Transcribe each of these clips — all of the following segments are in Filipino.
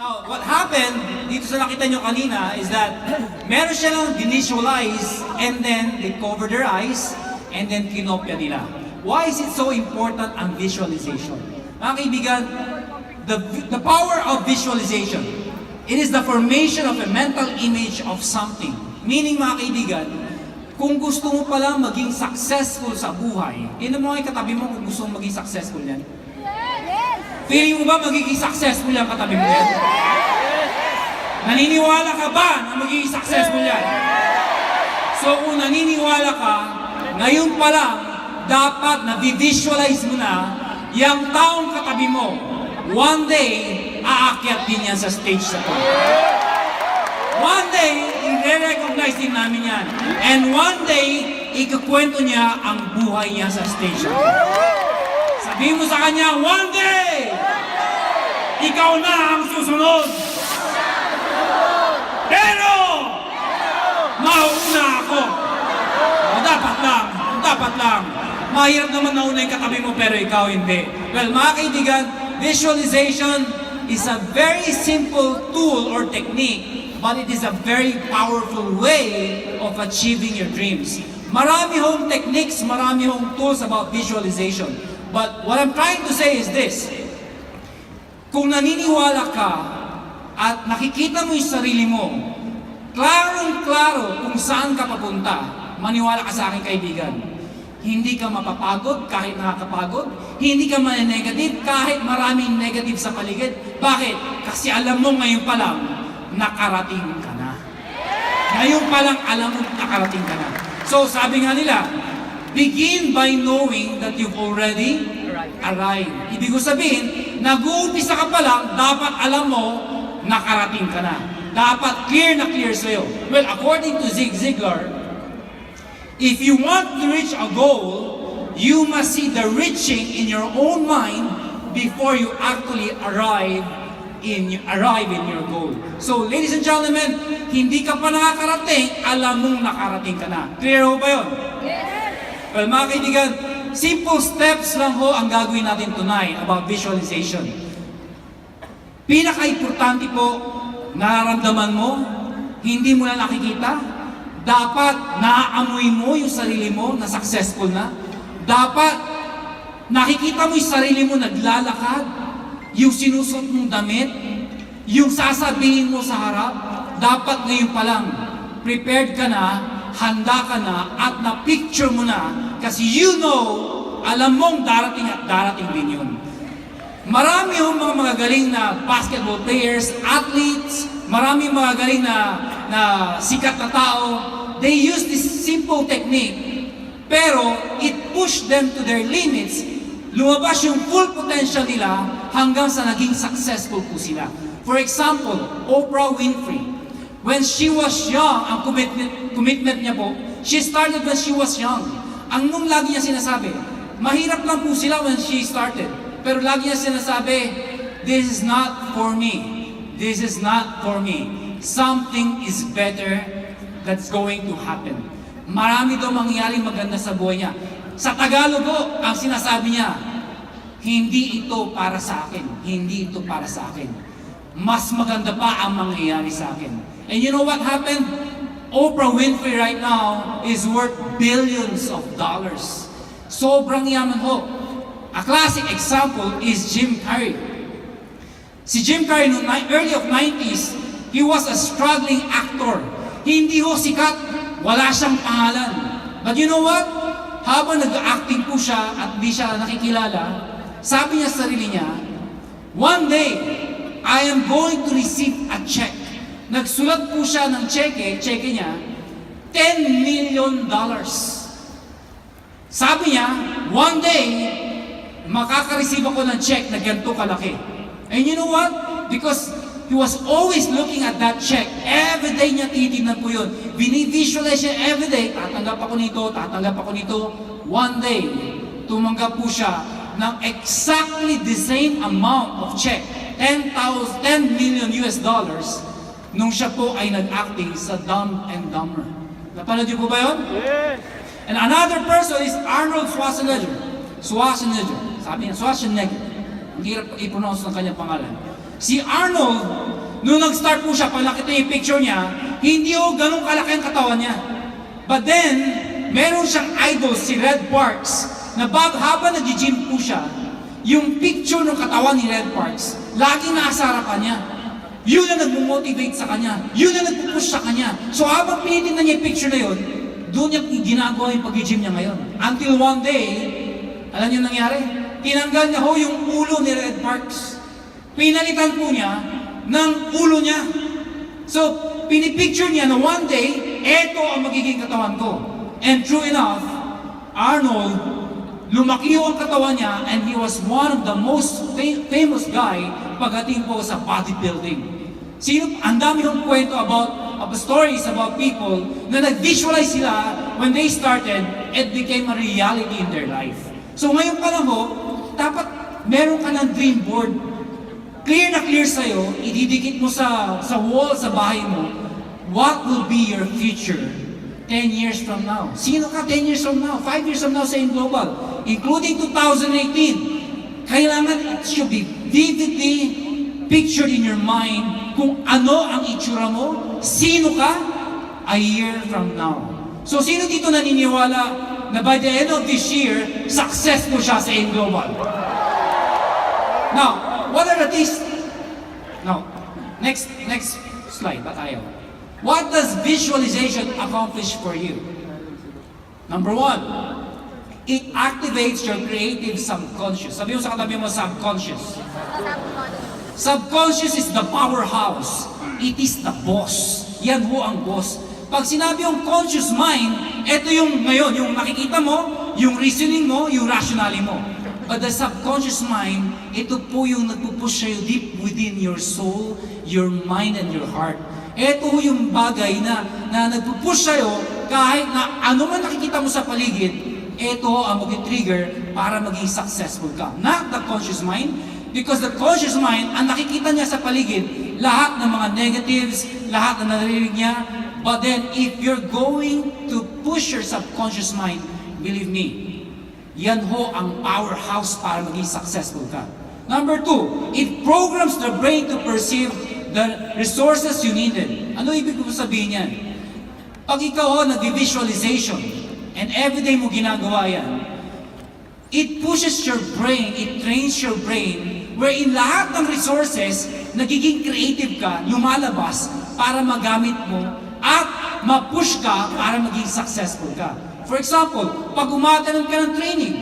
Now, what happened dito sa nakita nyo kanina is that meron siya lang visualize and then they cover their eyes and then kinopya nila. Why is it so important ang visualization? Mga kaibigan, the power of visualization, it is the formation of a mental image of something. Meaning mga kaibigan, kung gusto mo pala maging successful sa buhay, yun mo yung katabi mo kung gusto mo maging successful yan. Feeling mo ba magiging successful yan katabi mo yan? Naniniwala ka ba na magiging successful yan? So kung naniniwala ka, ngayon pa lang, dapat na-visualize mo na yung taong katabi mo. One day, aakyat din yan sa stage sa to. One day, i-recognize din namin yan. And one day, ikukwento niya ang buhay niya sa stage. Sabihin mo sa kanya, one day, ikaw na ang susunod. Pero, mauna ako. Dapat lang. Mahirap naman nauna yung katabi mo, pero ikaw hindi. Well, mga kaibigan, visualization is a very simple tool or technique, but it is a very powerful way of achieving your dreams. Marami hong techniques, marami hong tools about visualization. But what I'm trying to say is this. Kung naniniwala ka at nakikita mo yung sarili mo, klarong-klaro kung saan ka papunta, maniwala ka sa akin kaibigan. Hindi ka mapapagod kahit nakakapagod. Hindi ka man-negative kahit maraming negative sa paligid. Bakit? Kasi alam mo ngayon pa lang, nakarating ka na. Ngayon pa lang alam mo nakarating ka na. So sabi nga nila, begin by knowing that you've already arrived. Ibig sabihin, nag-uumpisa ka pa lang, dapat alam mo, nakarating ka na. Dapat clear na clear sa'yo. Well, according to Zig Ziglar, if you want to reach a goal, you must see the reaching in your own mind before you actually arrive in your goal. So, ladies and gentlemen, hindi ka pa nakakarating, alam mong nakarating ka na. Clear ho ba yun? Well, mga kaibigan, simple steps lang ho ang gagawin natin tonight about visualization. Pinaka-importante po, nararamdaman mo, hindi mo na nakikita, dapat naaamoy mo yung sarili mo na successful na. Dapat nakikita mo yung sarili mo naglalakad, yung sinusot mong damit, yung sasabihin mo sa harap, dapat ngayon pa lang, prepared ka na, handa ka na, at na-picture mo na, kasi you know, alam mong darating at darating din yun. Marami yung mga magagaling na basketball players, athletes, marami mga galing na sikat na tao, they use this simple technique, pero it pushed them to their limits, lumabas yung full potential nila hanggang sa naging successful po sila. For example, Oprah Winfrey, when she was young, ang commitment niya po, she started when she was young. Ang nung lagi niya sinasabi, mahirap lang po sila when she started, pero lagi niya sinasabi, this is not for me. This is not for me. Something is better that's going to happen. Marami daw mangyaring maganda sa buhay niya. Sa Tagalog po, ang sinasabi niya, hindi ito para sa akin. Hindi ito para sa akin. Mas maganda pa ang mangyayari sa akin. And you know what happened? Oprah Winfrey right now is worth billions of dollars. Sobrang yaman ho. A classic example is Jim Carrey. Si Jim Carrey noong early of 90s, he was a struggling actor. Hindi ho sikat, wala siyang pangalan. But you know what? Habang nag-acting po siya at di siya nakikilala, sabi niya sa sarili niya, one day, I am going to receive a check. Nagsulat po siya ng cheque niya, $10 million. Sabi niya, one day, makaka-receive ako ng check na ganito kalaki. And you know what? Because he was always looking at that check. Every day niya titignan po yun. Bini-visualize niya every day, tatanggap ako nito. One day, tumanggap po siya ng exactly the same amount of check, $10 million nung siya po ay nag-acting sa Dumb and Dumber. Napanood niyo po ba yun? Yes! And another person is Arnold Schwarzenegger. Sabi niya, Schwarzenegger. Ang hirap i-pronounce ng kanyang pangalan. Si Arnold, nung nag-start po siya, pag nakita yung picture niya, hindi ganun kalaki ang katawan niya. But then, meron siyang idol, si Red Parks, na habang nag-gym po siya, yung picture ng katawan ni Red Parks, laging nasa harapan niya. Yun ang nag-motivate sa kanya. Yun ang nagpupush sa kanya. So habang pinitingnan niya yung picture na yun, doon niya ginagawa yung pag-gym niya ngayon. Until one day, alam niyo nangyari? Tinanggal niya yung ulo ni Red Parks. Pinalitan po niya ng ulo niya. So, pinipicture niya na one day, eto ang magiging katawan ko. And true enough, Arnold, lumaki ang katawan niya and he was one of the most famous guy pagdating po sa bodybuilding. Ang dami ng kwento about stories about people na nag-visualize sila when they started, it became a reality in their life. So ngayon pa lang dapat meron ka ng dream board. Clear na clear sa'yo, ididikit mo sa wall sa bahay mo, what will be your future 10 years from now? Sino ka 10 years from now? 5 years from now sa Global? Including 2018. Kailangan it should be vividly pictured in your mind kung ano ang itsura mo, sino ka a year from now. So sino dito naniniwala na by the end of this year, successful siya sa Global? Now, what are the things? Now, next slide, batayo. What does visualization accomplish for you? Number one, it activates your creative subconscious. Sabi mo sa katabi mo, subconscious. Subconscious is the powerhouse. It is the boss. Yan ang boss. Pag sinabi yung conscious mind, ito yung ngayon, yung nakikita mo, yung reasoning mo, yung rationale mo. But the subconscious mind, ito po yung nagpupush sa'yo deep within your soul, your mind, and your heart. Ito yung bagay na nagpupush sa'yo kahit na ano man nakikita mo sa paligid, ito ang mag-trigger para maging successful ka. Not the conscious mind, because the conscious mind, ang nakikita niya sa paligid, lahat ng mga negatives, lahat na naririnig niya. But then, if you're going to push your subconscious mind, believe me, yan ang powerhouse para maging successful ka. Number two, it programs the brain to perceive the resources you needed. Ano ibig ko sabihin yan? Pag ikaw nag-visualization, and everyday mo ginagawa yan, it pushes your brain, it trains your brain, wherein lahat ng resources, nagiging creative ka, lumalabas para magamit mo, at ma-push ka para maging successful ka. For example, pag umatanong ka ng training,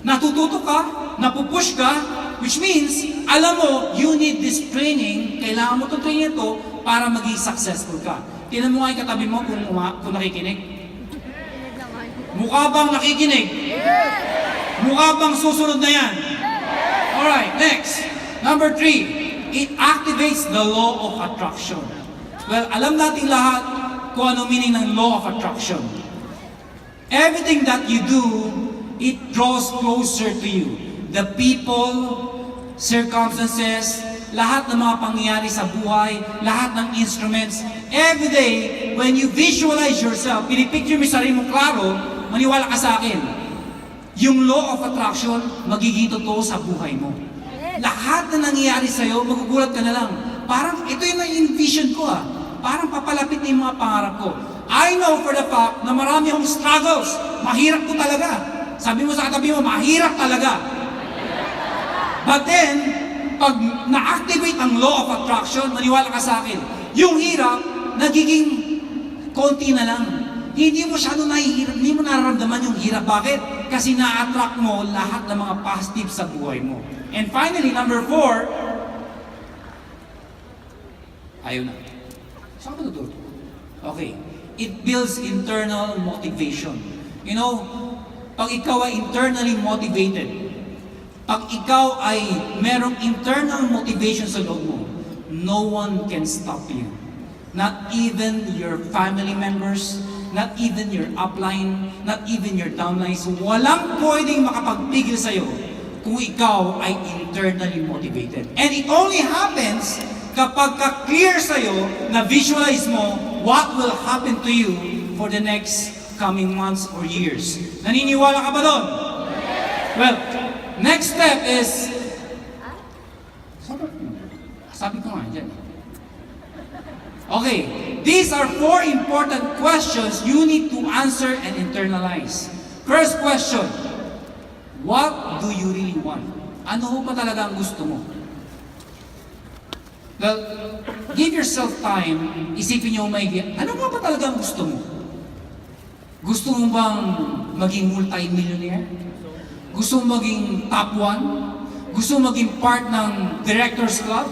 natututo ka, napupush ka, which means, alam mo, you need this training, kailangan mo itong training ito para maging successful ka. Tingnan mo nga yung katabi mo kung nakikinig. Mukha bang nakikinig? Mukha bang susunod na yan? Alright, next. Number 3, it activates the law of attraction. Well, alam natin lahat kung ano meaning ng law of attraction. Everything that you do, it draws closer to you. The people, circumstances, lahat ng mga pangyayari sa buhay, lahat ng instruments. Every day, when you visualize yourself, pinipicture mo sarili mo klaro, maniwala ka sa akin, yung law of attraction, magiging totoo sa buhay mo. Lahat na nangyayari sa'yo, magugulat ka na lang. Parang, ito yung na-envision ko Parang papalapit na yung mga pangarap ko. I know for the fact na marami akong struggles. Mahirap ko talaga. Sabi mo sa katabi mo, mahirap talaga. But then, pag na-activate ang law of attraction, maniwala ka sa akin, yung hirap, nagiging konti na lang. Hindi mo masyado nahihirap, hindi mo nararamdaman yung hirap. Bakit? Kasi na-attract mo lahat ng mga positive sa buhay mo. And finally, number 4, ayaw na. Saan ka ito? Okay. It builds internal motivation. You know, pag ikaw ay internally motivated, pag ikaw ay merong internal motivation sa loob mo, no one can stop you. Not even your family members, not even your upline, not even your downlines. Walang pwedeng makapagpigil sa'yo kung ikaw ay internally motivated. And it only happens kapag ka-clear sa'yo na visualize mo what will happen to you for the next coming months or years. Naniniwala ka ba doon? Well, next step is Okay, these are 4 important questions you need to answer and internalize. First question, what do you really want? Ano ho ba talaga ang gusto mo? Well, give yourself time, isipin nyo maigi, ano nga ba talaga ang gusto mo? Gusto mo bang maging multi-millionaire? Gusto mo maging top 1? Gusto mo maging part ng director's club?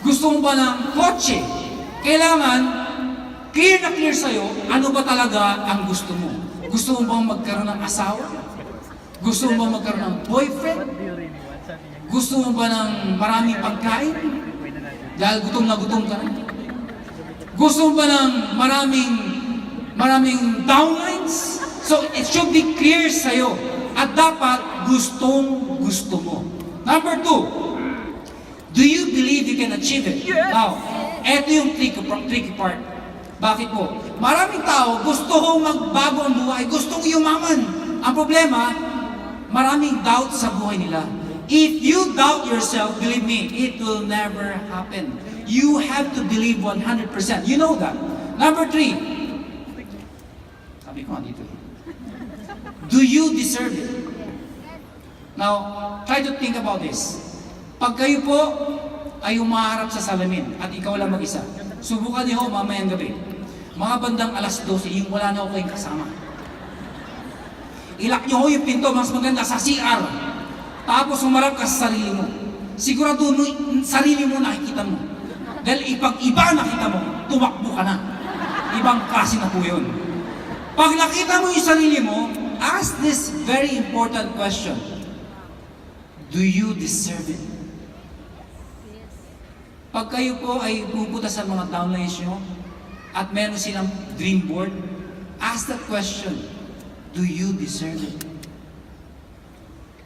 Gusto mo ba ng kotse? Kailangan, clear na clear sa'yo, ano ba talaga ang gusto mo? Gusto mo bang magkaroon ng asawa? Gusto mo bang magkaroon ng boyfriend? Gusto mo ba ng maraming pagkain? Dahil gutom na gutom ka na? Gusto mo ba ng maraming downlines? So, it should be clear sa'yo. At dapat, gusto mo. Number 2, do you believe you can achieve it? Now, eto yung tricky part. Bakit po? Maraming tao gusto kong magbago ang buhay, gustong yumaman. Ang problema, maraming doubt sa buhay nila. If you doubt yourself, believe me, it will never happen. You have to believe 100%. You know that. Number 3, sabi ko nga dito. Do you deserve it? Now, try to think about this. Pag kayo po ay umaharap sa salamin at ikaw lang mag-isa, subukan niyo mamayang gabi. Mga bandang alas 12, yung wala na ako kayong kasama. Ilak niyo yung pinto, mas maganda sa CR. Tapos umarap ka sa sarili mo. Sigurado mo, sarili mo nakikita mo. Dahil pag iba nakita mo, tumakbo ka na. Ibang klase na po yun. Pag nakita mo yung sarili mo, ask this very important question. Do you deserve it? Pag kayo po ay pupunta sa mga downlines nyo at meron silang dream board, ask that question, do you deserve it?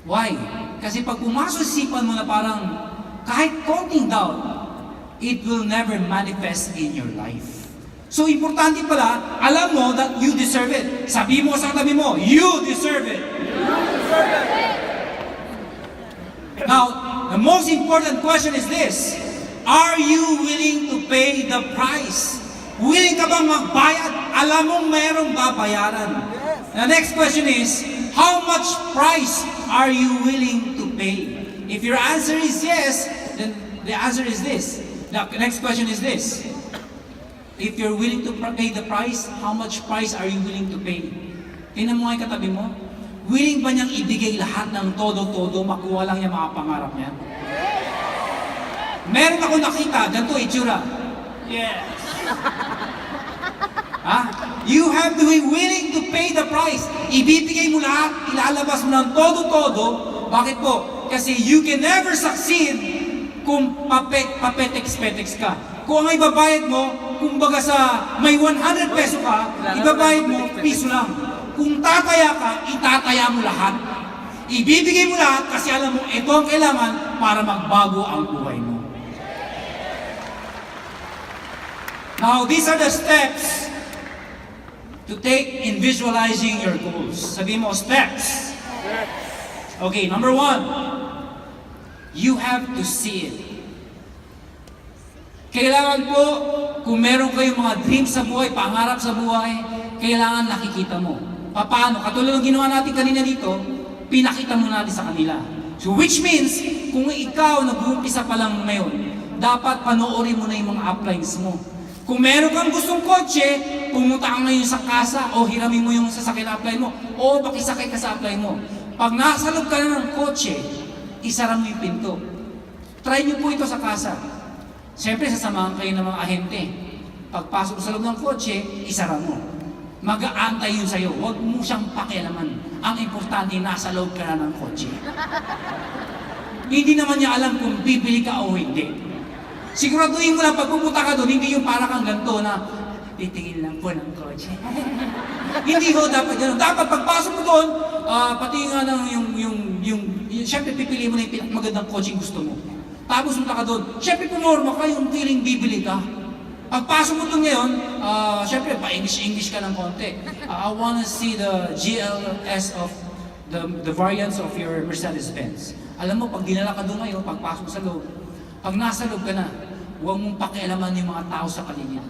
Why? Kasi pag pumasok sa isipan mo na parang kahit konting doubt, it will never manifest in your life. So importante pala, alam mo that you deserve it. Sabi mo sa tabi mo, you deserve it. You deserve it. Now, the most important question is this. Are you willing to pay the price? Willing ka bang magbayad? Alam mong mayroong babayaran. The next question is, how much price are you willing to pay? If your answer is yes, then the answer is this. The next question is this. If you're willing to pay the price, how much price are you willing to pay? Tingnan mo nga yung katabi mo. Willing ba niyang ibigay lahat ng todo-todo, makuha lang niya mga pangarap niya? Meron ako nakita, ganito itsura. Yes. You have to be willing to pay the price. Ibibigay mo lahat, ilalabas mo ng todo-todo. Bakit po? Kasi you can never succeed kung papetex-petex ka. Kung ang ibabayad mo, kung baga sa may 100 peso ka, ibabayad mo, piso lang. Kung tataya ka, itataya mo lahat. Ibibigay mo lahat kasi alam mo, ito ang kailangan para magbago ang buhay mo. Now, these are the steps to take in visualizing your goals. Sabi mo, steps. Okay, number 1, you have to see it. Kailangan po, kung meron kayong mga dreams sa buhay, pangarap sa buhay, kailangan nakikita mo. Paano? Katulad ng ginawa natin kanina dito, pinakita mo natin sa kanila. So which means, kung ikaw nag-uumpisa pa lang ngayon, dapat panoorin mo na yung mga uplines mo. Kung meron kang gustong kotse, pumunta ka ngayon sa kasa o hiramin mo yung sasakyan na apply mo o pakisakay ka sa apply mo. Pag nasa loob ka na ng kotse, isara mo yung pinto. Try nyo po ito sa kasa. Siyempre, sasamahan kayo ng mga ahente. Pagpasok sa loob ng kotse, isara mo. Mag-aantay yun sa'yo. Huwag mo siyang pakialaman. Ang importante, nasa loob ka na ng kotse. Hindi naman niya alam kung bibili ka o hindi. Siguraduhin mo lang, pag pupunta ka doon, hindi yung para kang ganito na titingin lang po ng kotse. Hindi ho, dapat gano'n. Dapat pagpasok mo doon, pati nga ng siyempre pipili mo na yung pinakmagandang kotse gusto mo. Tapos punta ka doon, siyempre pumorma ka yung feeling bibili ka. Pagpasok mo doon ngayon, siyempre pa-English ka ng konti. I wanna see the GLS of the variants of your Mercedes-Benz. Alam mo, pag dinala ka doon ngayon, pagpasok sa loob, pag nasa loob ka na, Huwag mong pakialaman yung mga tao sa paligid.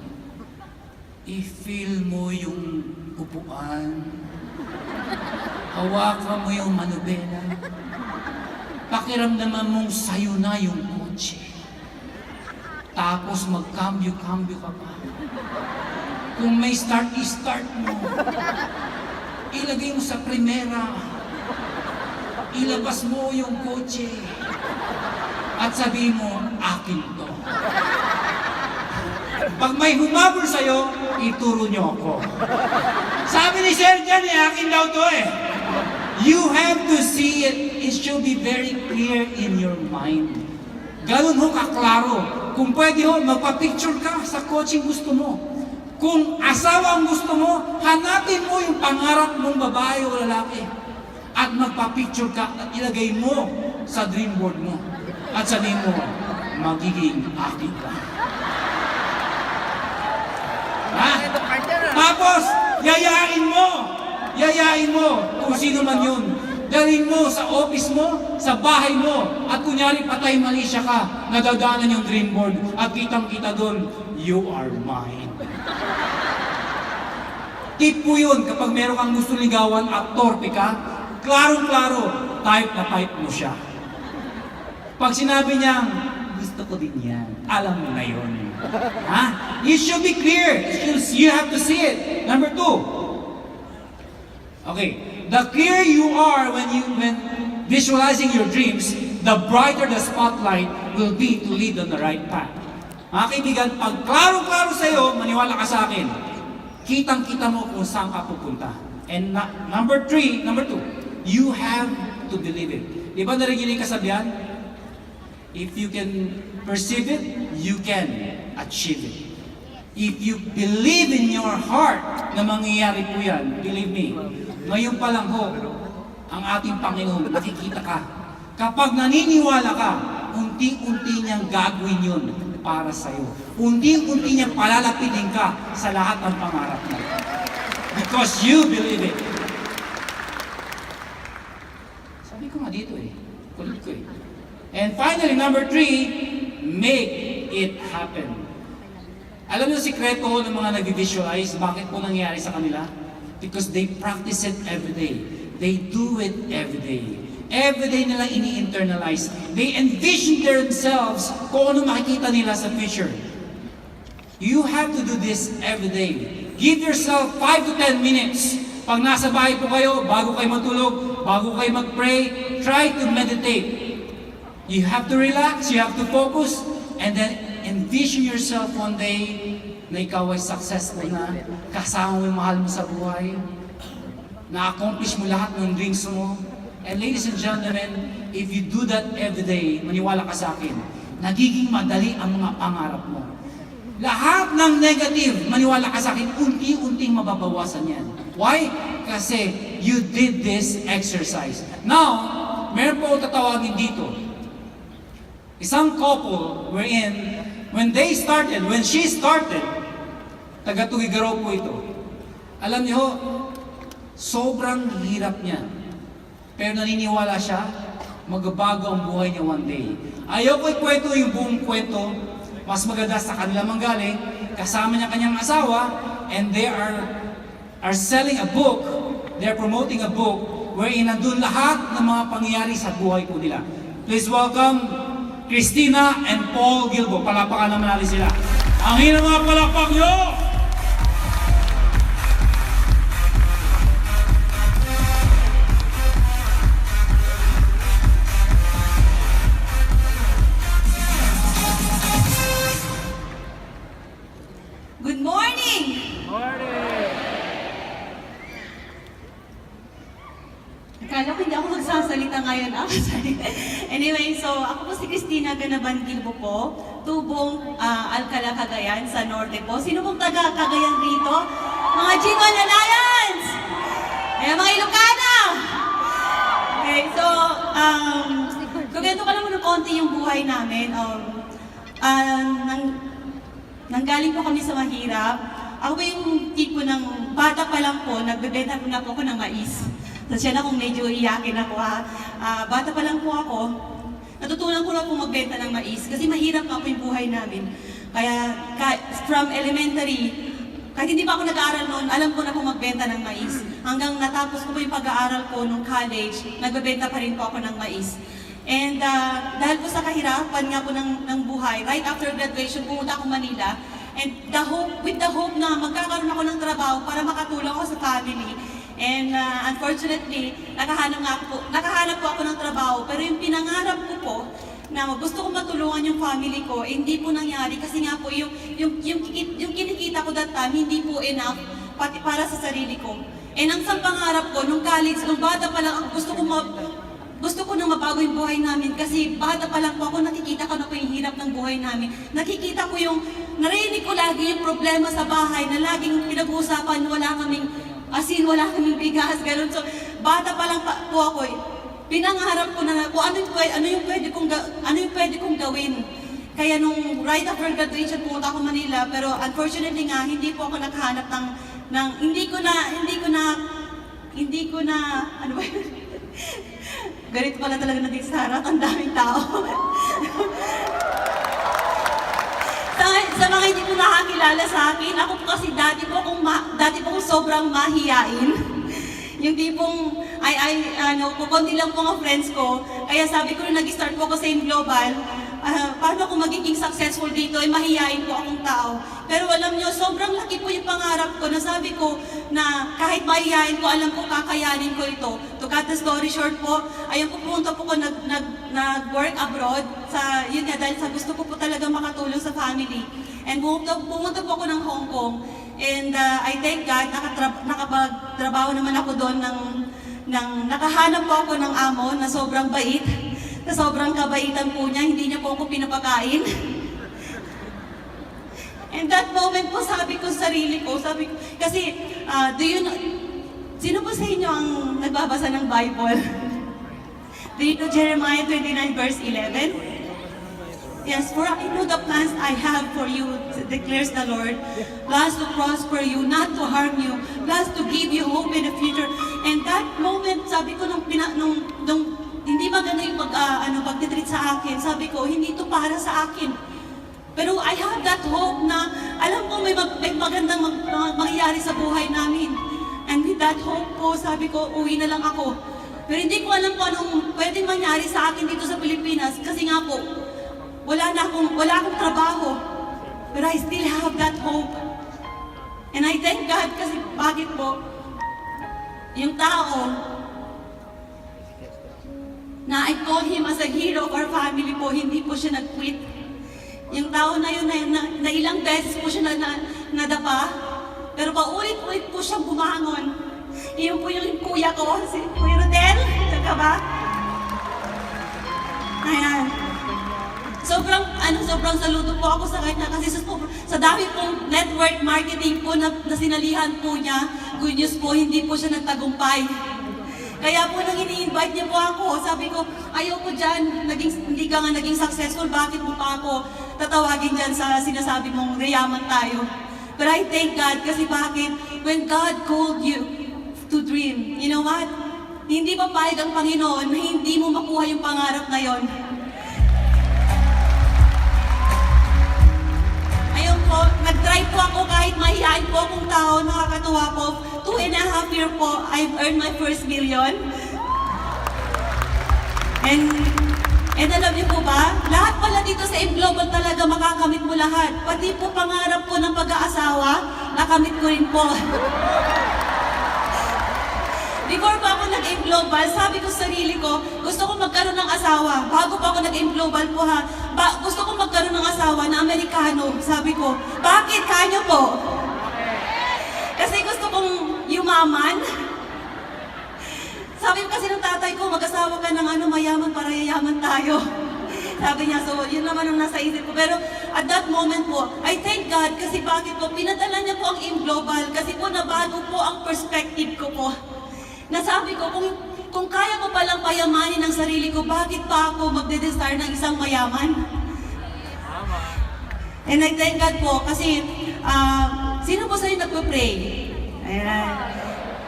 I-feel mo yung upuan. Hawakan mo yung manubela. Pakiramdaman mong sayo na yung kotse. Tapos magkambyo-kambyo ka pa. Kung may start, i-start mo. Ilagay mo sa primera. Ilabas mo yung kotse. At sabihin mo, akin to. Pag may humabol sa'yo, ituro niyo ako. Sabi ni Sir Jan, akin daw to eh. You have to see it. It should be very clear in your mind. Ganun ho kaklaro. Kung pwede ho, magpa-picture ka sa coaching gusto mo. Kung asawa ang gusto mo, hanapin mo yung pangarap mong babae o lalaki. At magpa-picture ka at ilagay mo sa dream board mo. At sabihin mo, magiging akin ka. Ha? Tapos, yayain mo kung sino man yun. Dalhin mo sa office mo, sa bahay mo, at kunyari patay mali siya ka, nadadaanan yung dream board, at kitang-kita doon, you are mine. Tip po yun, kapag meron kang gusto ligawan at torpe ka, klarong-klaro, type na type mo siya. Pag sinabi niyang, gusto ko din yan, alam mo na yun. Ha? It should be clear. You have to see it. Number 2. Okay. The clearer you are when visualizing your dreams, the brighter the spotlight will be to lead on the right path. Mga kaibigan, pag klaro-klaro sa'yo, maniwala ka sa akin, kitang-kita mo kung saan ka pupunta. And number 2, you have to believe it. Di ba narinig kasabihan? If you can perceive it, you can achieve it. If you believe in your heart na mangyayari po yan, believe me, ngayon pa lang ho, ang ating Panginoon, nakikita ka. Kapag naniniwala ka, unti-unti niyang gagawin yun para sa'yo. Unti-unti niyang palalapitin ka sa lahat ng pangarap mo. Because you believe it. Sabi ko nga dito eh. Kulit ko eh. And finally, number 3, make it happen. Alam niyo sikreto ng mga nag-visualize, bakit po nangyayari sa kanila? Because they practice it every day. They do it every day. Every day nila ini-internalize. They envision themselves kung ano makikita nila sa future. You have to do this every day. Give yourself 5 to 10 minutes. Pag nasa bahay po kayo, bago kayo matulog, bago kayo mag-pray, try to meditate. You have to relax, you have to focus, and then envision yourself one day na ikaw ay successful na, kasama mo yung mahal mo sa buhay, na-accomplish mo lahat ng dreams mo. And ladies and gentlemen, if you do that every day, maniwala ka sa akin, nagiging madali ang mga pangarap mo. Lahat ng negative, maniwala ka sa akin, unti-unting mababawasan yan. Why? Kasi you did this exercise. Now, meron po ako tatawagin dito. Isang couple wherein, when she started, taga-Tugigaraw po ito. Alam niyo, sobrang hirap niya. Pero naniniwala siya, magbabago ang buhay niya one day. Ayaw ko ikwento yung buong kwento, mas maganda sa kanila manggaling, kasama niya kanyang asawa, and they are selling a book, they're promoting a book, wherein nandun lahat ng mga pangyayari sa buhay po nila. Please welcome Christina and Paul Gilbo. Palapakan naman natin sila. Ang hirap mga palapak nyo! Good morning! Akala ko hindi ako magsasalita ngayon. Anyway, so ako po si Christina Ganaban Gilbo po, tubong Alcala, Cagayan sa norte po. Sino pong taga Cagayan rito? Mga G1 Alliance! Mga Ilocana! Okay, so, kagento ka lang muna konti yung buhay namin. Nanggaling po kami sa mahirap. Ako yung tipo ng bata pa lang po, nagbebenta po ako ng mais. So siya na kung medyo iyakin ako ha. Bata pa lang po ako, Natutunan ko na po magbenta ng mais kasi mahirap nga po yung buhay namin. Kaya from elementary, kahit hindi pa ako nag-aaral noon, alam ko na po magbenta ng mais. Hanggang natapos ko po yung pag-aaral ko nung college, nagbebenta pa rin po ako ng mais. And dahil po sa kahirapan nga po ng buhay, right after graduation, pumunta ako Manila. And with the hope na magkakaroon ako ng trabaho para makatulong ako sa family. And unfortunately, nakahanap po ako ng trabaho. Pero yung pinangarap ko po, na gusto kong matulungan yung family ko, hindi po nangyari kasi nga po yung kinikita ko that time, hindi po enough pati para sa sarili ko. And ang isang pangarap ko, nung college, nung bata pa lang, gusto ko nang mabago yung buhay namin kasi bata pa lang po ako, nakikita ko na po yung hirap ng buhay namin. Nakikita ko narinig ko lagi yung problema sa bahay na laging pinag-uusapan, wala kaming asin, wala kaming bigas, gano'n. So, bata pa lang po ako, pinangarap ko na kung ano yung pwede kong gawin. Kaya nung right after graduation, pumunta ako Manila, pero unfortunately nga, hindi po ako nakahanap ng hindi ko na, ano ba yun? Ganito pala talaga natin sa harap, ang daming tao. Sa mga hindi po nakakilala sa akin, ako po kasi dati po akong sobrang mahiyain. Yung tipong, kukunti lang po mga friends ko. Kaya sabi ko nung nag-start po ako sa Global, paano ako magiging successful dito, ay mahiyain po akong tao. Pero alam nyo, sobrang laki po yung pangarap ko na sabi ko na kahit mahiyain ko, alam ko kakayanin ko ito. To cut the story short po, ayun po pumunta po ko nag-work abroad. Yun nga, dahil sa gusto ko po talaga makatulong sa family. And pumunta po ako ng Hong Kong. And I thank God, nakapagtrabaho naman ako doon nakahanap po ako ng amo na sobrang bait, na sobrang kabaitan po niya, hindi niya po ako pinapakain. And that moment po, sabi ko sa sarili ko, kasi, sino po sa inyo ang nagbabasa ng Bible? Do you know Jeremiah 29 verse 11? Yes, for I know the plans I have for you, declares the Lord. Plans to prosper you, not to harm you. Plans to give you hope in the future. And that moment, sabi ko nung hindi maganda yung pagtitreat sa akin, sabi ko, hindi ito para sa akin. Pero I have that hope na alam ko may magandang mangyayari sa buhay namin. And with that hope po, sabi ko, uwi na lang ako. Pero hindi ko alam kung anong pwedeng mangyari sa akin dito sa Pilipinas kasi nga po, wala akong trabaho. But I still have that hope. And I thank God kasi bakit po, yung tao na I call him as a hero of our family po, hindi po siya nag-quit. Yung tao na yun na ilang beses po siya nadapa, pero paulit-ulit po siyang bumangon. Iyon po yung kuya ko, si Kuya Rodel, tsaka ba? Ayan. Sobrang saludo po ako sa kanya kasi sa dami pong network marketing po na sinalihan po niya, good news po, hindi po siya nagtagumpay. Kaya po nang ini-invite niya po ako, sabi ko, ayoko dyan, hindi ka nga naging successful, bakit mo pa ako tatawagin dyan sa sinasabi mong yaman tayo? But I thank God kasi bakit? When God called you to dream, you know what? Hindi papayag ang Panginoon na hindi mo makuha yung pangarap na yon. Ayun po, nag-try po ako kahit mahihain po akong tao, nakakatuwa po. 2.5 years po, I've earned my first million. And alam niyo po ba, lahat pala dito sa Global talaga makakamit mo lahat. Pati po pangarap ko ng pag-aasawa, nakamit ko rin po. Before pa ako nag-Global, sabi ko sa sarili ko, gusto ko magkaroon ng asawa. Bago pa ako nag-Global po ha, gusto ko magkaroon ng asawa na Amerikano. Sabi ko, bakit kanyo po? Kasi gusto kong yumaman. Sabi kasi ng tatay ko, mag-asawa ka ng mayaman para yayaman tayo. Sabi niya, so yun naman ang nasa isip ko. Pero at that moment po, I thank God kasi bakit po, pinadala niya po ang Global kasi po nabago po ang perspective ko po. Nasabi ko, kung kaya ko palang payamanin ang sarili ko, bakit pa ako magde-desire ng isang mayaman? And I thank God po kasi, sino po sa inyo nagpo-pray? Ayan.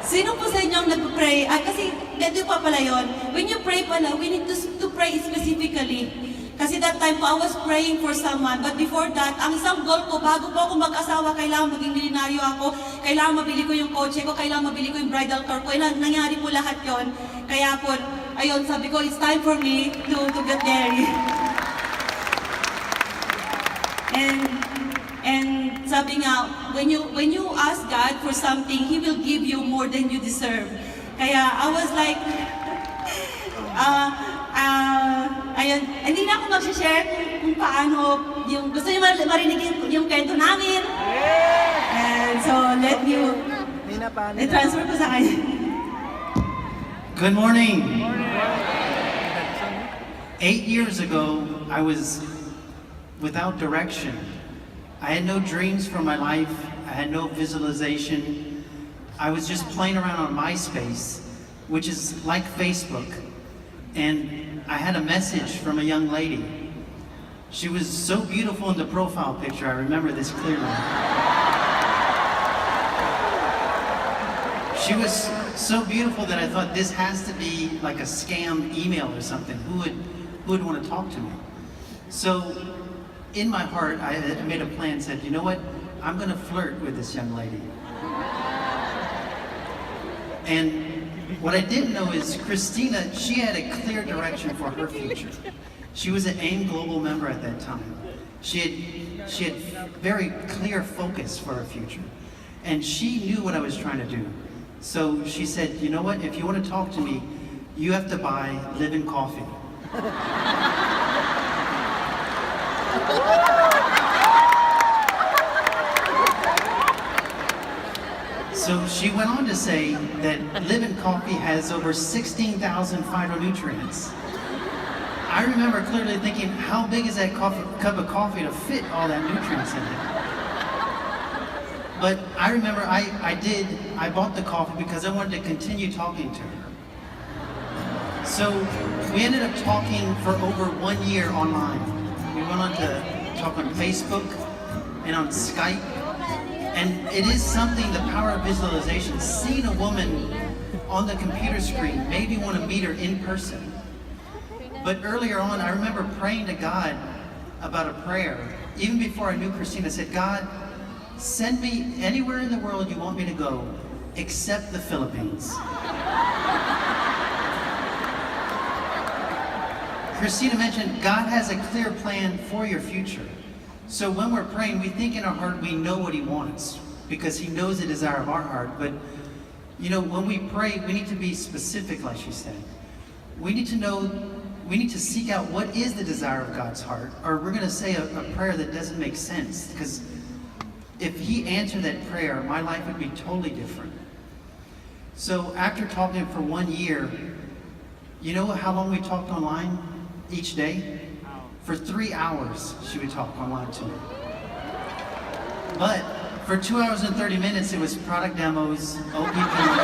Sino po sa inyo ang nagpo-pray? Kasi ganito pa pala yun. When you pray pala, we need to pray specifically. Kasi that time po, I was praying for someone. But before that, ang isang goal ko, bago po ako mag-asawa, kailangan maging milyonaryo ako, kailangan mabili ko yung kotse ko, kailangan mabili ko yung bridal car ko. Nangyari po lahat yon. Kaya po, ayun, sabi ko, it's time for me to get married. And sabi nga, when you ask God for something, He will give you more than you deserve. Kaya I was like, ayun, hindi na ako mag-share kung paano, yung gusto niyo marinig yung kwento namin. And so, let you, transfer ko sa kanya. Good morning. 8 years ago, I was without direction. I had no dreams for my life. I had no visualization. I was just playing around on MySpace, which is like Facebook. And I had a message from a young lady. She was so beautiful in the profile picture. I remember this clearly. She was so beautiful that I thought this has to be like a scam email or something. Who would want to talk to me? So in my heart, I made a plan, said, you know what? I'm going to flirt with this young lady. And what I didn't know is Christina, she had a clear direction for her future. She was an AIM Global member at that time. She had very clear focus for her future. And she knew what I was trying to do. So she said, you know what, if you want to talk to me, you have to buy Living Coffee. So she went on to say that Living Coffee has over 16,000 phytonutrients. I remember clearly thinking, how big is that cup of coffee to fit all that nutrients in it? But I remember I bought the coffee because I wanted to continue talking to her. So we ended up talking for over 1 year online. We went on to talk on Facebook and on Skype. And it is something, the power of visualization, seeing a woman on the computer screen, maybe want to meet her in person. But earlier on, I remember praying to God about a prayer. Even before I knew Christina, I said, God, send me anywhere in the world you want me to go, except the Philippines. Christina mentioned God has a clear plan for your future. So when we're praying, we think in our heart we know what He wants because He knows the desire of our heart. But, you know, when we pray, we need to be specific, like she said. We need to know, we need to seek out what is the desire of God's heart, or we're going to say a prayer that doesn't make sense. Because if He answered that prayer, my life would be totally different. So after talking for 1 year, you know how long we talked online each day? For 3 hours, she would talk online to me. But for 2 hours and 30 minutes, it was product demos, OPPs.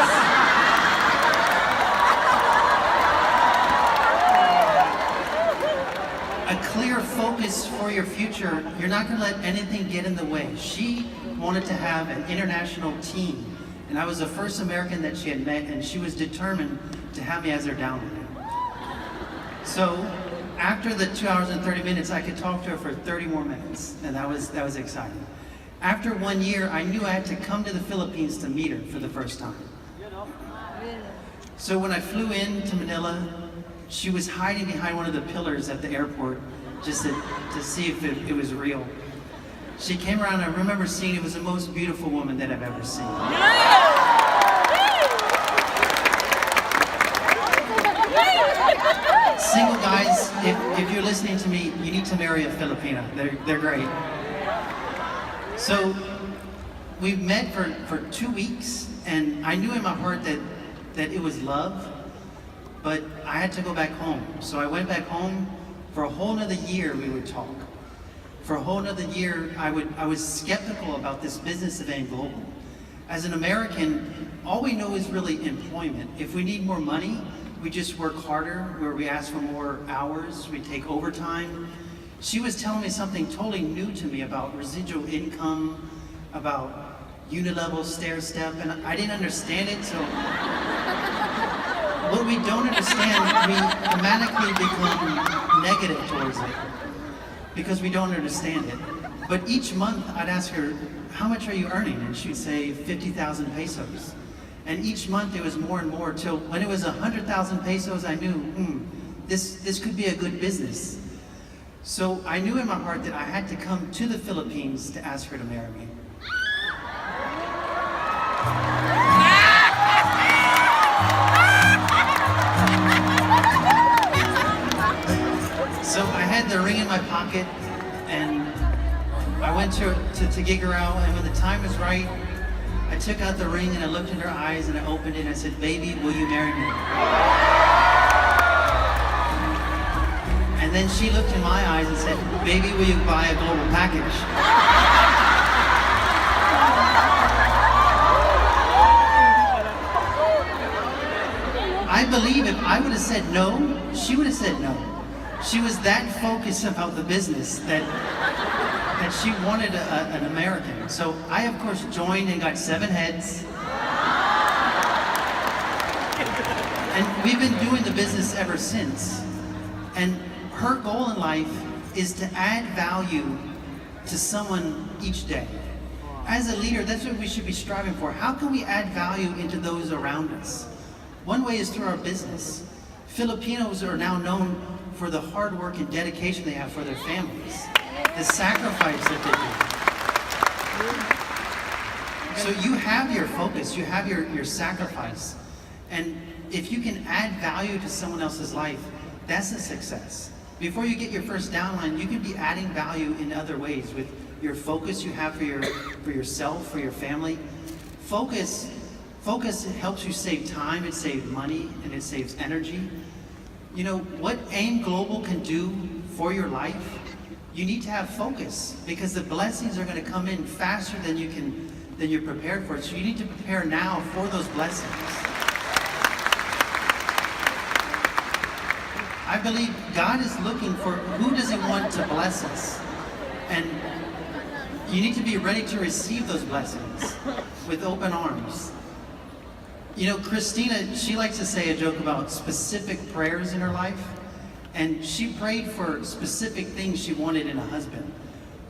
A clear focus for your future. You're not going to let anything get in the way. She wanted to have an international team. And I was the first American that she had met, and she was determined to have me as her downline. So after the 2 hours and 30 minutes, I could talk to her for 30 more minutes, and that was exciting. After 1 year, I knew I had to come to the Philippines to meet her for the first time. So when I flew in to Manila, she was hiding behind one of the pillars at the airport just to see if it was real. She came around, and I remember seeing it was the most beautiful woman that I've ever seen. Single guys, if you're listening to me, you need to marry a Filipina. They're great. So we met for 2 weeks, and I knew in my heart that it was love, but I had to go back home. So I went back home. For a whole nother year, we would talk. For a whole nother year, I was skeptical about this business of AIM Global. As an American, all we know is really employment. If we need more money, we just work harder, where we ask for more hours, we take overtime. She was telling me something totally new to me about residual income, about unilevel stair step, and I didn't understand it, so what we don't understand, we automatically become negative towards it because we don't understand it. But each month I'd ask her, how much are you earning? And she'd say 50,000 pesos. And each month it was more and more till when it was 100,000 pesos, I knew, this could be a good business. So I knew in my heart that I had to come to the Philippines to ask her to marry me. So I had the ring in my pocket, and I went to gig her out, and when the time was right, I took out the ring and I looked in her eyes and I opened it and I said, baby, will you marry me? And then she looked in my eyes and said, baby, will you buy a global package? I believe if I would have said no, she would have said no. She was that focused about the business that she wanted an American. So I, of course, joined and got 7 heads. And we've been doing the business ever since. And her goal in life is to add value to someone each day. As a leader, that's what we should be striving for. How can we add value into those around us? One way is through our business. Filipinos are now known for the hard work and dedication they have for their families, the sacrifice that they do. So you have your focus, you have your sacrifice. And if you can add value to someone else's life, that's a success. Before you get your first downline, you can be adding value in other ways with your focus you have for yourself, for your family. Focus helps you save time, it saves money, and it saves energy. You know, what AIM Global can do for your life, you need to have focus because the blessings are going to come in faster than you're prepared for. So you need to prepare now for those blessings. I believe God is looking for who does He want to bless us. And you need to be ready to receive those blessings with open arms. You know, Christina, she likes to say a joke about specific prayers in her life. And she prayed for specific things she wanted in a husband.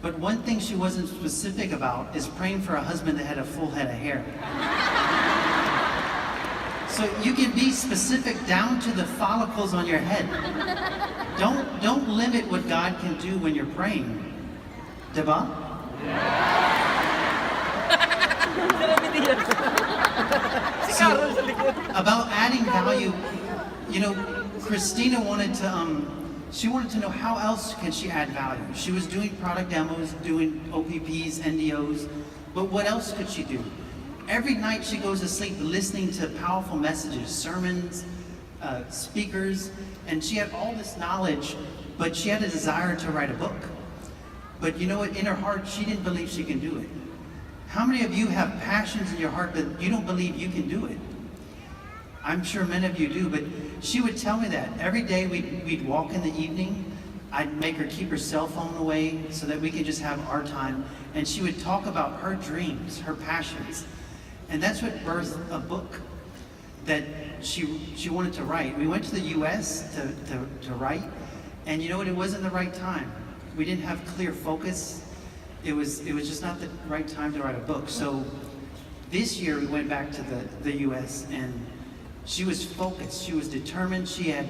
But one thing she wasn't specific about is praying for a husband that had a full head of hair. So you can be specific down to the follicles on your head. Don't limit what God can do when you're praying. Diba? So, about adding value, you know, Christina wanted to know how else can she add value. She was doing product demos, doing OPPs, NDOs, but what else could she do? Every night she goes to sleep listening to powerful messages, sermons, speakers, and she had all this knowledge, but she had a desire to write a book. But you know what, in her heart, she didn't believe she can do it. How many of you have passions in your heart that you don't believe you can do it? I'm sure many of you do, but she would tell me that. Every day we'd walk in the evening, I'd make her keep her cell phone away so that we could just have our time, and she would talk about her dreams, her passions. And that's what birthed a book that she wanted to write. We went to the US to write, and you know what, it wasn't the right time. We didn't have clear focus. It was just not the right time to write a book. So this year we went back to the US, and she was focused, she was determined. She had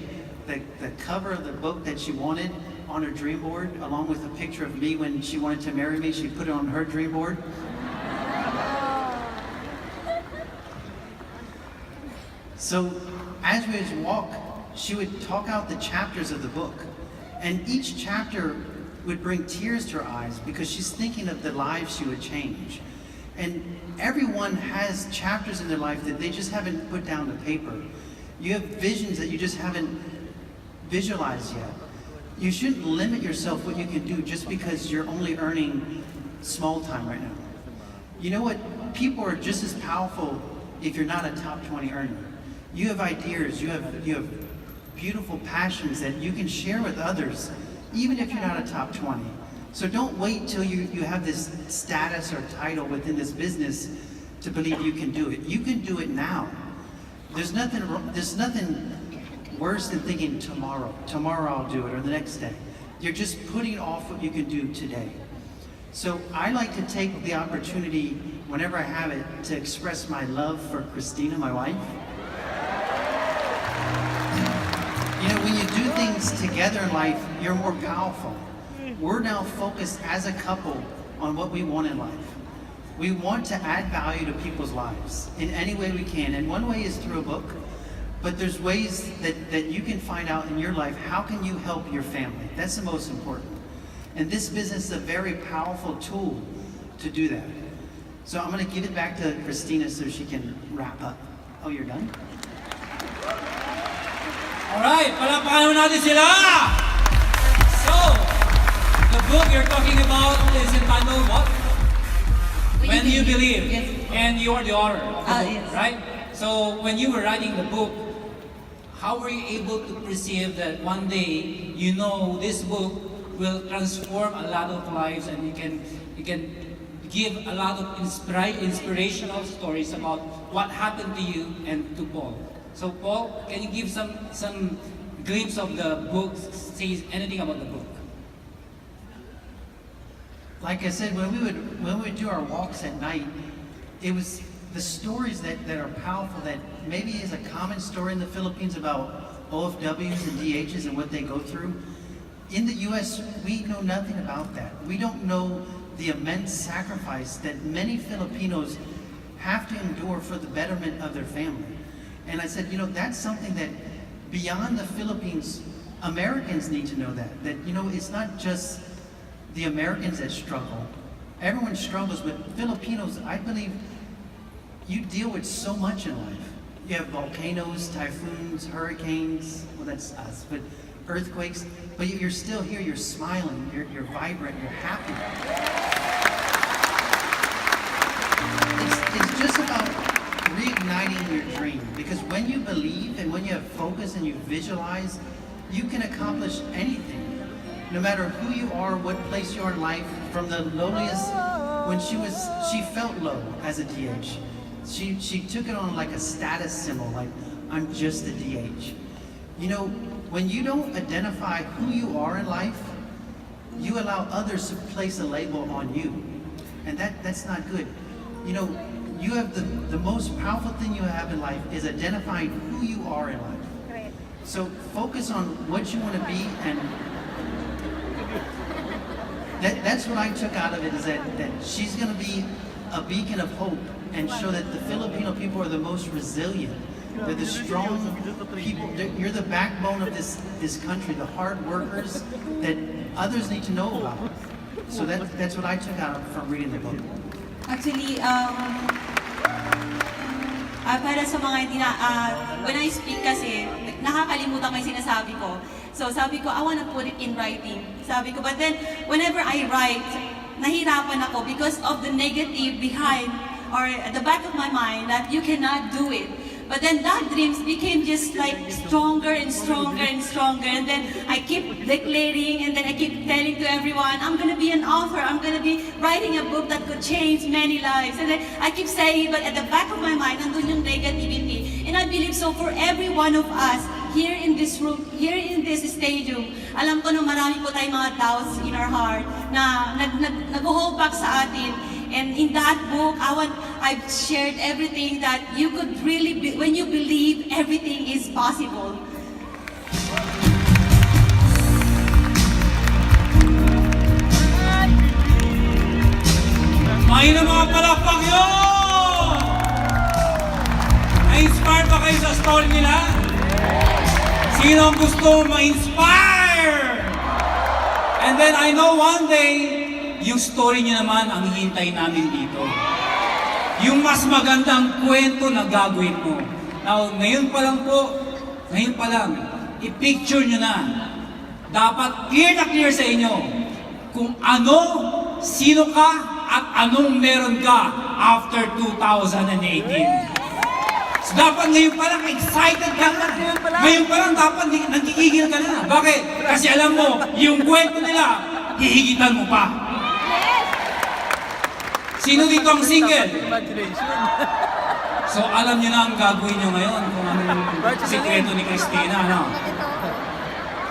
the cover of the book that she wanted on her dream board, along with a picture of me when she wanted to marry me. She put it on her dream board. So as we would walk, she would talk out the chapters of the book. And each chapter would bring tears to her eyes because she's thinking of the lives she would change. And everyone has chapters in their life that they just haven't put down to paper. You have visions that you just haven't visualized yet. You shouldn't limit yourself what you can do just because you're only earning small time right now. You know what? People are just as powerful if you're not a top 20 earner. You have ideas, you have beautiful passions that you can share with others, even if you're not a top 20. So don't wait till you have this status or title within this business to believe you can do it. You can do it now. There's nothing worse than thinking tomorrow I'll do it, or the next day. You're just putting off what you can do today. So I like to take the opportunity whenever I have it to express my love for Christina, my wife. You know, when you do things together in life, you're more powerful. We're now focused as a couple on what we want in life. We want to add value to people's lives in any way we can. And one way is through a book, but there's ways that you can find out in your life, how can you help your family? That's the most important. And this business is a very powerful tool to do that. So I'm gonna give it back to Christina so she can wrap up. Oh, you're done? Alright, palakpakan natin sila! So, the book you're talking about is entitled what? When You Believe. Yes. And you are the author of the book, Yes. right? So, when you were writing the book, how were you able to perceive that one day, you know, this book will transform a lot of lives, and you can give a lot of inspirational stories about what happened to you and to Paul. So Paul, can you give some glimpse of the book, say anything about the book? Like I said, when we would do our walks at night, it was the stories that are powerful, that maybe is a common story in the Philippines about OFWs and DHs and what they go through. In the US, we know nothing about that. We don't know the immense sacrifice that many Filipinos have to endure for the betterment of their family. And I said, you know, that's something that beyond the Philippines, Americans need to know that. That, you know, it's not just the Americans that struggle. Everyone struggles, but Filipinos, I believe, you deal with so much in life. You have volcanoes, typhoons, hurricanes, well that's us, but earthquakes, but you're still here, you're smiling, you're vibrant, you're happy. It's just about reigniting your dream, because when you believe and when you have focus and you visualize, you can accomplish anything. No matter who you are, what place you are in life, from the lowliest, when she felt low as a DH. She took it on like a status symbol, like, I'm just a DH. You know, when you don't identify who you are in life, you allow others to place a label on you. And that's not good. You know, you have the most powerful thing you have in life is identifying who you are in life. Great. So focus on what you want to be, and that's what I took out of it, is that she's going to be a beacon of hope and show that the Filipino people are the most resilient. They're the strong people. You're the backbone of this country, the hard workers that others need to know about. So that's what I took out from reading the book. Actually, para sa mga hindi na, when I speak kasi, nakakalimutan ko yung sinasabi ko. So sabi ko, I wanna put it in writing. Sabi ko, but then, whenever I write, nahirapan ako because of the negative behind or at the back of my mind that you cannot do it. But then that dreams became just like stronger and stronger and stronger. And then I keep declaring, and then I keep telling to everyone, I'm gonna be an author. I'm gonna be writing a book that could change many lives. And then I keep saying, but at the back of my mind, nandun yung negativity. And I believe so for every one of us here in this room, here in this stadium, alam ko na marami po tayong mga doubts in our heart na nag-hold back sa atin. And in that book, I've shared everything that you could really be, when you believe, everything is possible. May na mga palakpak yun! Na-inspire ba kayo sa story nila? Sino ang gusto ma-inspire? And then I know one day, yung story niyo naman ang hihintay namin dito. Yung mas magandang kwento na gagawin mo. Now, ngayon pa lang, i-picture nyo na. Dapat clear sa inyo kung ano, sino ka, at anong meron ka after 2018. So dapat ngayon pa lang excited ka na. Ngayon pa lang dapat nagkikigil ka na. Bakit? Kasi alam mo, yung kwento nila, hihigitan mo pa. Sino dito ang single? So alam niyo na ang gagawin niyo ngayon kung anong sikreto ni Christina, no?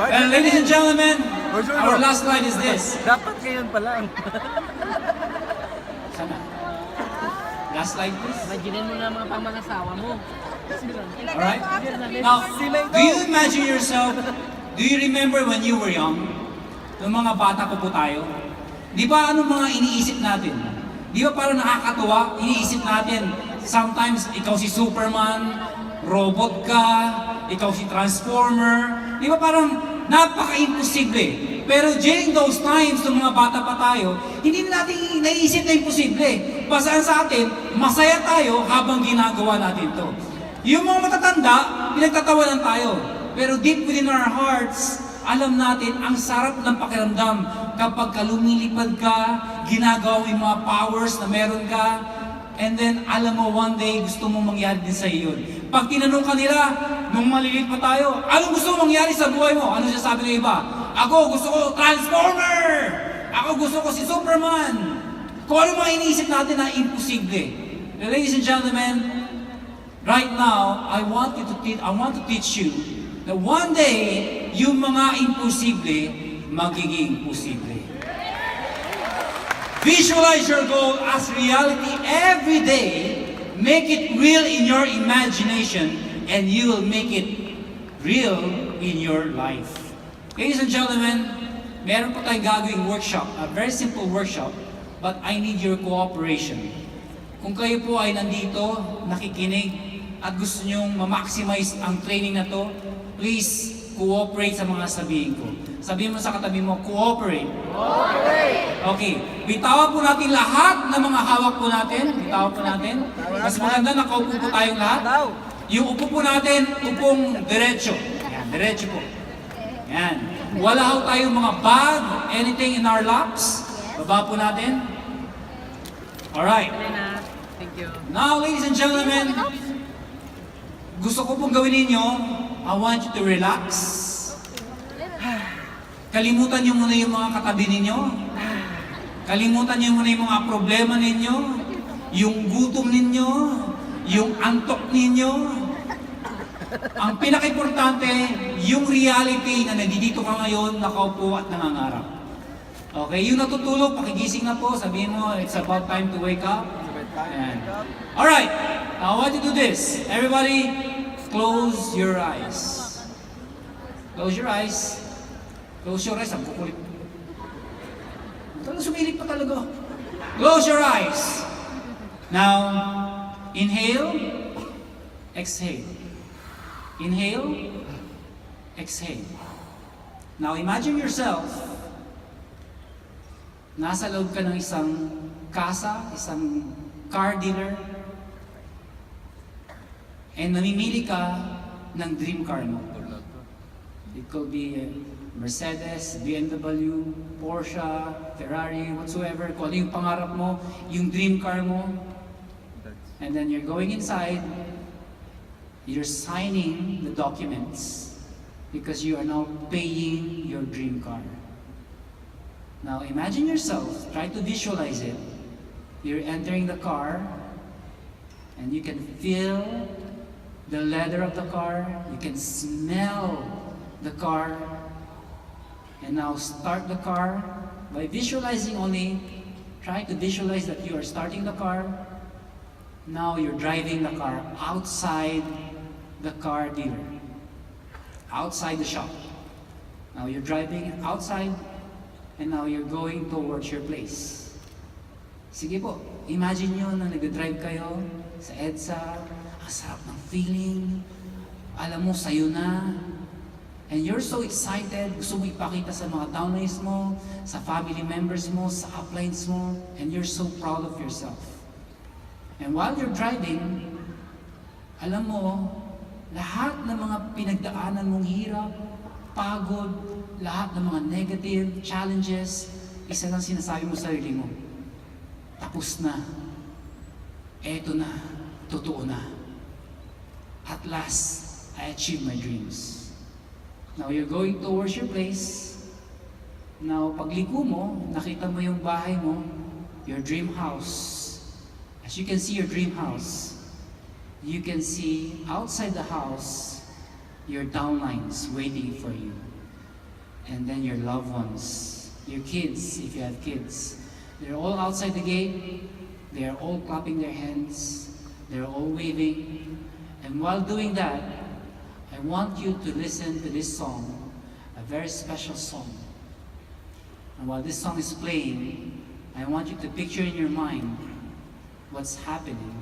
Well, ladies and gentlemen, our last slide is this. Dapat ngayon pa lang. Sana. Last slide, please. Imaginin mo na mga pamanasawa mo. Alright? Now, do you imagine yourself, do you remember when you were young? Nung mga bata po tayo? Di ba anong mga iniisip natin? Di ba parang nakakatuwa? Iniisip natin, sometimes ikaw si Superman, robot ka, ikaw si Transformer. Di ba parang napaka-imposible? Pero during those times, nung mga bata pa tayo, hindi na natin naiisip na imposible. Basta sa atin, masaya tayo habang ginagawa natin to. Yung mga matatanda, pinagtatawanan tayo. Pero deep within our hearts, alam natin ang sarap ng pakiramdam kapag lumilipad ka, ginagawa mo yung mga powers na meron ka, and then alam mo one day gusto mong mangyari din sa iyo yun. Pag tinanong ka nila, nung maliliit pa tayo, anong gusto mong mangyari sa buhay mo? Ano siya sabi ng iba? Ako gusto ko Transformer! Ako gusto ko si Superman! Kung ano mga iniisip natin na imposible. Ladies and gentlemen, right now, I want to teach you that one day, yung mga imposible, magiging posible. Visualize your goal as reality every day. Make it real in your imagination, and you will make it real in your life. Ladies and gentlemen, meron po tayong gagawing workshop, a very simple workshop, but I need your cooperation. Kung kayo po ay nandito, nakikinig, at gusto nyong ma-maximize ang training na to, please cooperate sa mga sabihin ko. Sabihin mo sa katabi mo, cooperate. Cooperate! Okay, bitawan po natin lahat ng mga hawak po natin. Bitawan po natin. Mas maganda nakaupo po tayong lahat. Yung upo po natin, upong diretso. Yan, diretso po. Yan. Wala ho tayong mga bag, anything in our laps. Baba po natin. Alright. Thank you. Now, ladies and gentlemen, gusto ko pong gawin ninyo, I want you to relax. Kalimutan niyo muna yung mga katabi ninyo. Kalimutan niyo muna yung mga problema ninyo, yung gutom ninyo, yung antok ninyo. Ang pinaka-importante, yung reality na nandito ka ngayon, nakaupo at nangangarap. Okay, yung natutulog, pakigising na po, sabihin mo, it's about time to wake up. Ayan. Alright, now I want you to do this. Everybody, close your eyes. Close your eyes. Close your eyes. Ang kukulit. Talagang sumilip pa talaga. Close your eyes. Now, inhale. Exhale. Inhale. Exhale. Now, imagine yourself. Nasa loob ka ng isang kasa, isang car dealer. And namimili ka ng dream car mo. It could be Mercedes, BMW, Porsche, Ferrari, whatsoever. Kung ano yung pangarap mo, yung dream car mo. And then you're going inside, you're signing the documents because you are now paying your dream car. Now imagine yourself, try to visualize it. You're entering the car and you can feel the leather of the car, you can smell the car, and now start the car by visualizing only. Try to visualize that you are starting the car. Now you're driving the car outside the car dealer, outside the shop. Now you're driving outside, and now you're going towards your place. Sige po, imagine nyo na nag-drive kayo sa EDSA, ang sarap ng feeling, alam mo sa'yo na, and you're so excited, gusto mo ipakita sa mga downlines mo, sa family members mo, sa uplines mo, and you're so proud of yourself. And while you're driving, alam mo, lahat ng mga pinagdaanan mong hirap, pagod, lahat ng mga negative challenges, isa lang sinasabi mo sa sarili mo, tapos na, eto na, totoo na. At last, I achieved my dreams. Now you're going towards your place. Now, pagliko mo, nakita mo yung bahay mo, your dream house. As you can see your dream house. you can see outside the house your downlines waiting for you. And then your loved ones, your kids, if you have kids, they're all outside the gate, they're all clapping their hands, they're all waving. And while doing that, I want you to listen to this song, a very special song. And while this song is playing, I want you to picture in your mind what's happening.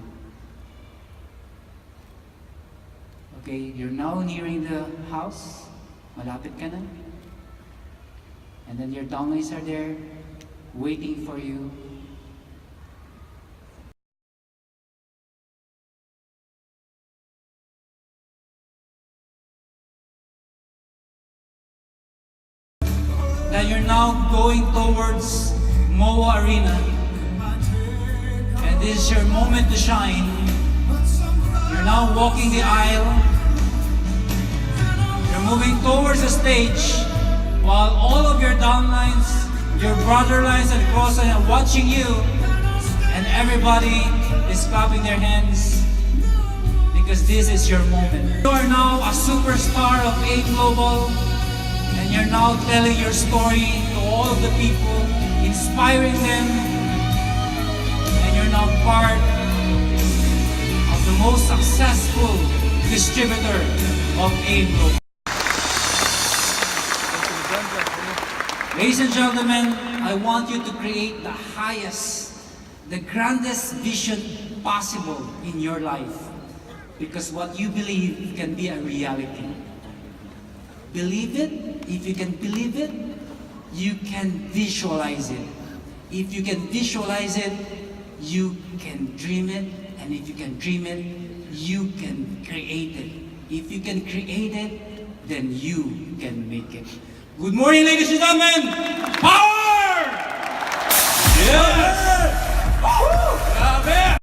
Okay, you're now nearing the house, malapit ka na. And then your downlines are there, waiting for you. That you're now going towards MOA Arena. And this is your moment to shine. You're now walking the aisle. You're moving towards the stage while all of your downlines, your brother lines and cross lines are watching you, and everybody is clapping their hands because this is your moment. You are now a superstar of A Global, and you're now telling your story to all of the people, inspiring them, and you're now part of the most successful distributor of A Global. Ladies and gentlemen, I want you to create the highest, the grandest vision possible in your life. Because what you believe can be a reality. Believe it. If you can believe it, you can visualize it. If you can visualize it, you can dream it. And if you can dream it, you can create it. If you can create it, then you can make it. Good morning, ladies and gentlemen! Power! Yes!